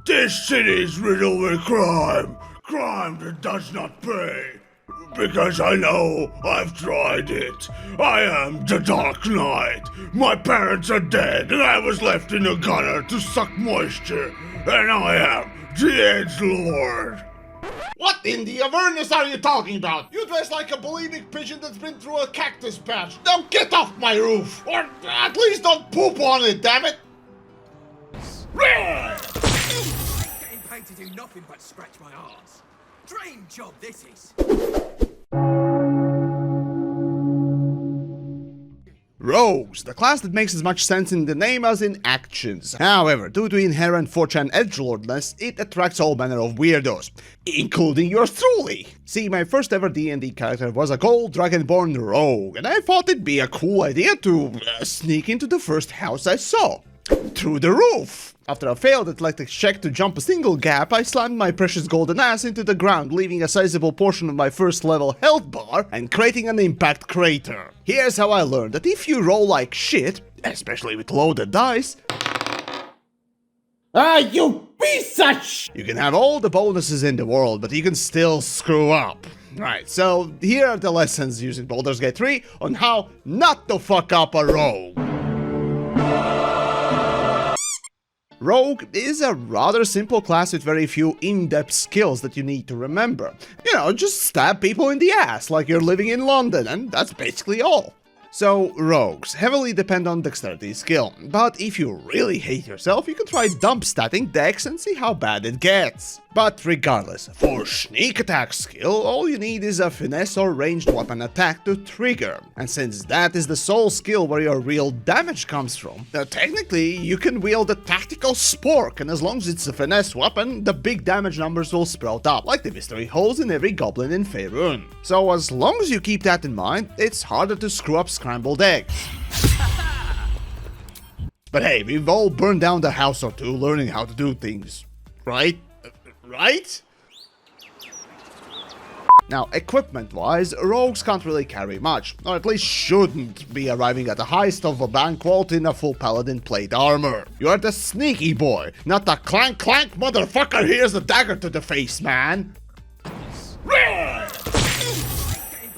This city is riddled with crime. Crime that does not pay. Because I know I've tried it. I am the Dark Knight. My parents are dead and I was left in a gutter to suck moisture. And I am the edgelord. What in the Avernus are you talking about? You dress like a bulimic pigeon that's been through a cactus patch. Now get off my roof! Or at least don't poop on it, damn it! Getting paid to do nothing but scratch my arse. Dream job this is. Rogues, the class that makes as much sense in the name as in actions. However, due to inherent 4chan edgelordness, it attracts all manner of weirdos, including yours truly. See, my first ever D&D character was a gold dragonborn rogue, and I thought it'd be a cool idea to sneak into the first house I saw. Through the roof! After a failed athletics check to jump a single gap, I slammed my precious golden ass into the ground, leaving a sizable portion of my first level health bar and creating an impact crater. Here's how I learned that if you roll like shit, especially with loaded dice, You piece of sh**! you can have all the bonuses in the world, but you can still screw up. Right, so here are the lessons using Baldur's Gate 3 on how not to fuck up a rogue. Rogue is a rather simple class with very few in-depth skills that you need to remember. You know, just stab people in the ass like you're living in London, and that's basically all. So, rogues heavily depend on dexterity skill, but if you really hate yourself, you can try dump statting dex and see how bad it gets. But regardless, for sneak attack skill, all you need is a finesse or ranged weapon attack to trigger. And since that is the sole skill where your real damage comes from, technically you can wield a tactical spork, and as long as it's a finesse weapon, the big damage numbers will sprout up, like the mystery holes in every goblin in Faerun. So as long as you keep that in mind, it's harder to screw up scrambled eggs. But hey, we've all burned down the house or two learning how to do things, right? Right? Now, equipment-wise, rogues can't really carry much, or at least shouldn't be arriving at the highest of a banquet in a full paladin plate armor. You're the sneaky boy, not the clank motherfucker, here's a dagger to the face, man! Getting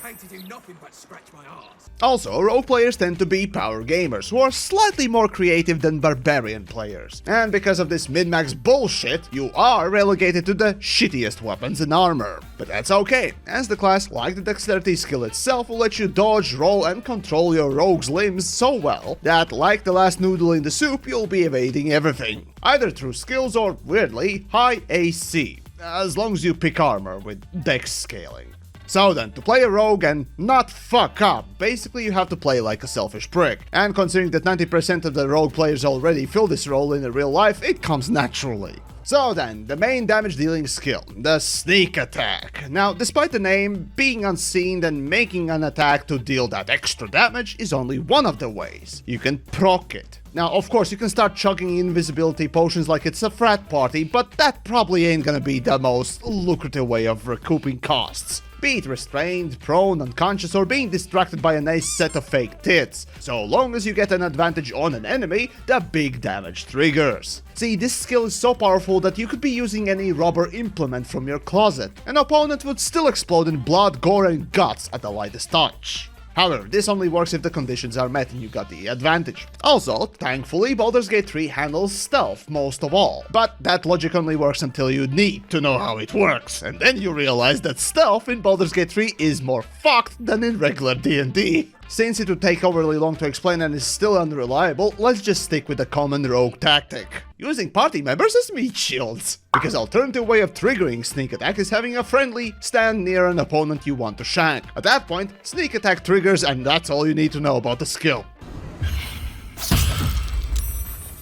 paid to do nothing but scratch my arse. Also, rogue players tend to be power gamers, who are slightly more creative than barbarian players. And because of this min-max bullshit, you are relegated to the shittiest weapons and armor. But that's okay, as the class, like the dexterity skill itself, will let you dodge, roll, and control your rogue's limbs so well that, like the last noodle in the soup, you'll be evading everything. Either through skills or, weirdly, high AC. As long as you pick armor with dex scaling. So then, to play a rogue and not fuck up, basically you have to play like a selfish prick. And considering that 90% of the rogue players already fill this role in real life, it comes naturally. So then, the main damage dealing skill, the sneak attack. Now, despite the name, being unseen and making an attack to deal that extra damage is only one of the ways. You can proc it. Now, of course, you can start chugging invisibility potions like it's a frat party, but that probably ain't gonna be the most lucrative way of recouping costs. Be it restrained, prone, unconscious, or being distracted by a nice set of fake tits. So long as you get an advantage on an enemy, the big damage triggers. See, this skill is so powerful that you could be using any rubber implement from your closet. An opponent would still explode in blood, gore, and guts at the lightest touch. However, this only works if the conditions are met and you got the advantage. Also, thankfully, Baldur's Gate 3 handles stealth most of all, but that logic only works until you need to know how it works, and then you realize that stealth in Baldur's Gate 3 is more fucked than in regular D&D. Since it would take overly long to explain and is still unreliable, let's just stick with the common rogue tactic. Using party members as meat shields. Because alternative way of triggering sneak attack is having a friendly stand near an opponent you want to shank. At that point, sneak attack triggers and that's all you need to know about the skill.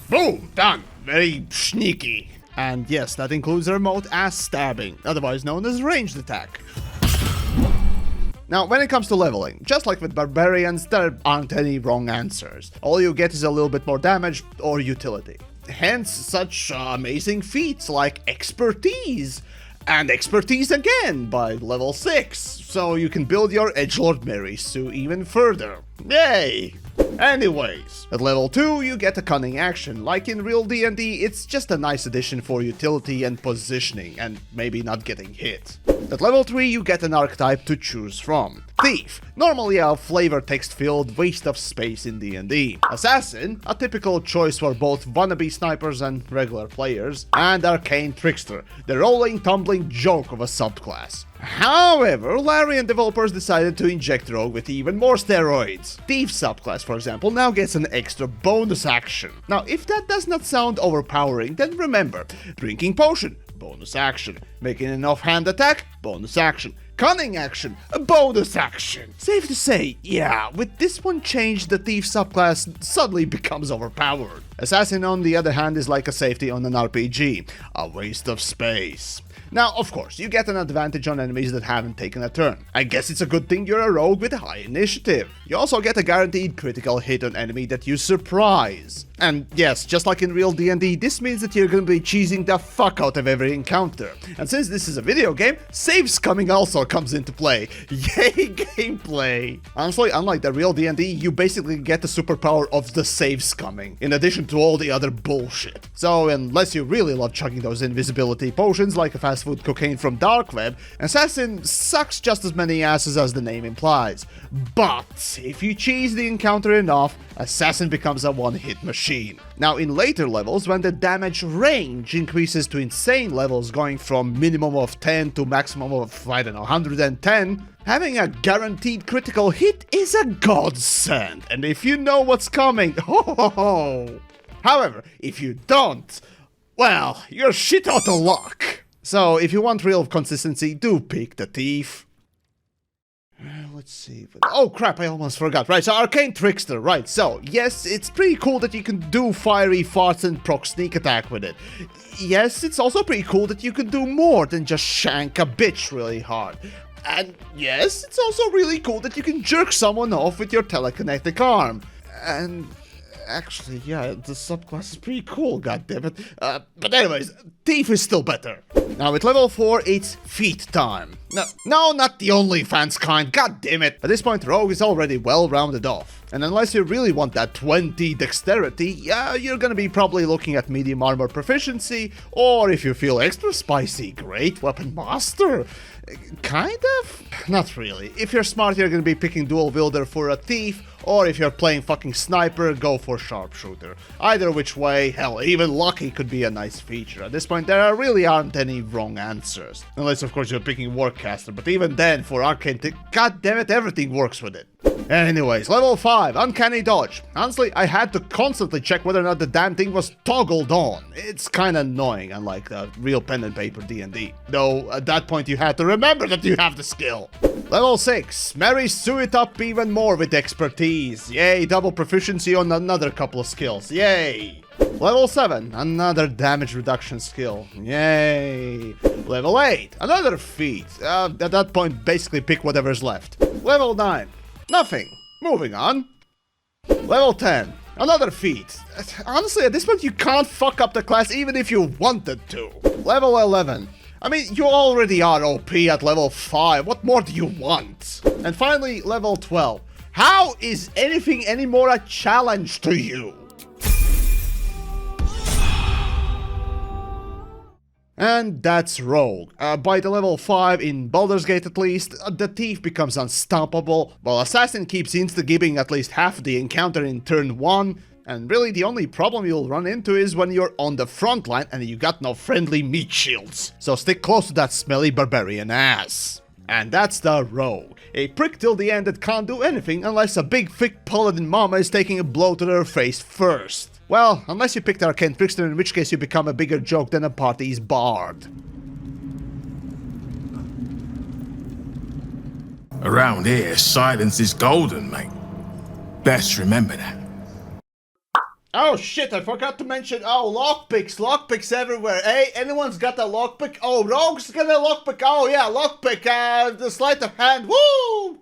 Boom! Done! Very sneaky. And yes, that includes remote ass stabbing, otherwise known as ranged attack. Now, when it comes to leveling, just like with barbarians, there aren't any wrong answers. All you get is a little bit more damage or utility. Hence, such amazing feats like expertise. And expertise again by level 6, so you can build your edgelord Mary Sue even further. Yay! Anyways, at level 2 you get a cunning action. Like in real D&D, it's just a nice addition for utility and positioning, and maybe not getting hit. At level 3 you get an archetype to choose from. Thief, normally a flavor text-filled waste of space in D&D. Assassin, a typical choice for both wannabe snipers and regular players. And Arcane Trickster, the rolling tumbling joke of a subclass. However, Larian developers decided to inject Rogue with even more steroids. Thief subclass, for example, now gets an extra bonus action. Now, if that does not sound overpowering, then remember, drinking potion, bonus action. Making an offhand attack, bonus action. Cunning action, a bonus action. Safe to say, yeah, with this one changed, the Thief subclass suddenly becomes overpowered. Assassin, on the other hand, is like a safety on an RPG, a waste of space. Now, of course, you get an advantage on enemies that haven't taken a turn. I guess it's a good thing you're a rogue with a high initiative. You also get a guaranteed critical hit on enemy that you surprise. And yes, just like in real D&D, this means that you're gonna be cheesing the fuck out of every encounter. And since this is a video game, save scumming also comes into play. Yay, gameplay! Honestly, unlike the real D&D, you basically get the superpower of the save scumming, in addition to all the other bullshit. So, unless you really love chugging those invisibility potions like a fast food cocaine from dark web, Assassin sucks just as many asses as the name implies. But if you cheese the encounter enough, Assassin becomes a one-hit machine. Now, in later levels, when the damage range increases to insane levels, going from minimum of 10 to maximum of, I don't know, 110, having a guaranteed critical hit is a godsend. And if you know what's coming, ho ho ho! However, if you don't, well, you're shit out of luck. So, if you want real consistency, do pick the Thief. Let's see. Oh crap, I almost forgot. Right, so Arcane Trickster. Right, so yes, it's pretty cool that you can do fiery farts and proc sneak attack with it. Yes, it's also pretty cool that you can do more than just shank a bitch really hard. And yes, it's also really cool that you can jerk someone off with your telekinetic arm. And actually, yeah, the subclass is pretty cool, goddammit. But anyways, Thief is still better. Now, with level 4, it's feat time. No, not the OnlyFans kind, goddammit. At this point, Rogue is already well rounded off. And unless you really want that 20 dexterity, yeah, you're gonna be probably looking at medium armor proficiency, or if you feel extra spicy, great weapon master. Kind of? Not really. If you're smart, you're gonna be picking dual wielder for a Thief, or if you're playing fucking sniper, go for sharpshooter. Either which way, hell, even lucky could be a nice feature. At this point, there really aren't any wrong answers. Unless, of course, you're picking Warcaster, but even then, for Arcane, goddammit, everything works with it. Anyways, level 5, Uncanny Dodge. Honestly, I had to constantly check whether or not the damn thing was toggled on. It's kinda annoying, unlike the real pen and paper D&D. Though, at that point you had to remember that you have the skill. Level 6, Mary Sue it up even more with expertise. Yay, double proficiency on another couple of skills. Yay. Level 7, another damage reduction skill. Yay. Level 8, another feat. At that point, basically pick whatever's left. Level 9, nothing. Moving on. Level 10, another feat. Honestly, at this point, you can't fuck up the class even if you wanted to. Level 11. I mean, you already are OP at level 5. What more do you want? And finally, level 12. How is anything anymore a challenge to you? And that's Rogue. By the level 5 in Baldur's Gate at least, the Thief becomes unstoppable, while Assassin keeps insta-gibbing at least half the encounter in turn 1, and really the only problem you'll run into is when you're on the front line and you got no friendly meat shields. So stick close to that smelly barbarian ass. And that's the Rogue. A prick till the end that can't do anything unless a big thick paladin mama is taking a blow to their face first. Well, unless you picked Arcane Trickster, in which case you become a bigger joke than a party's bard. Around here, silence is golden, mate. Best remember that. Oh shit, I forgot to mention, lockpicks everywhere. Hey, anyone's got a lockpick? Oh, Rogue's got a lockpick. Oh yeah, lockpick, the sleight of hand, woo!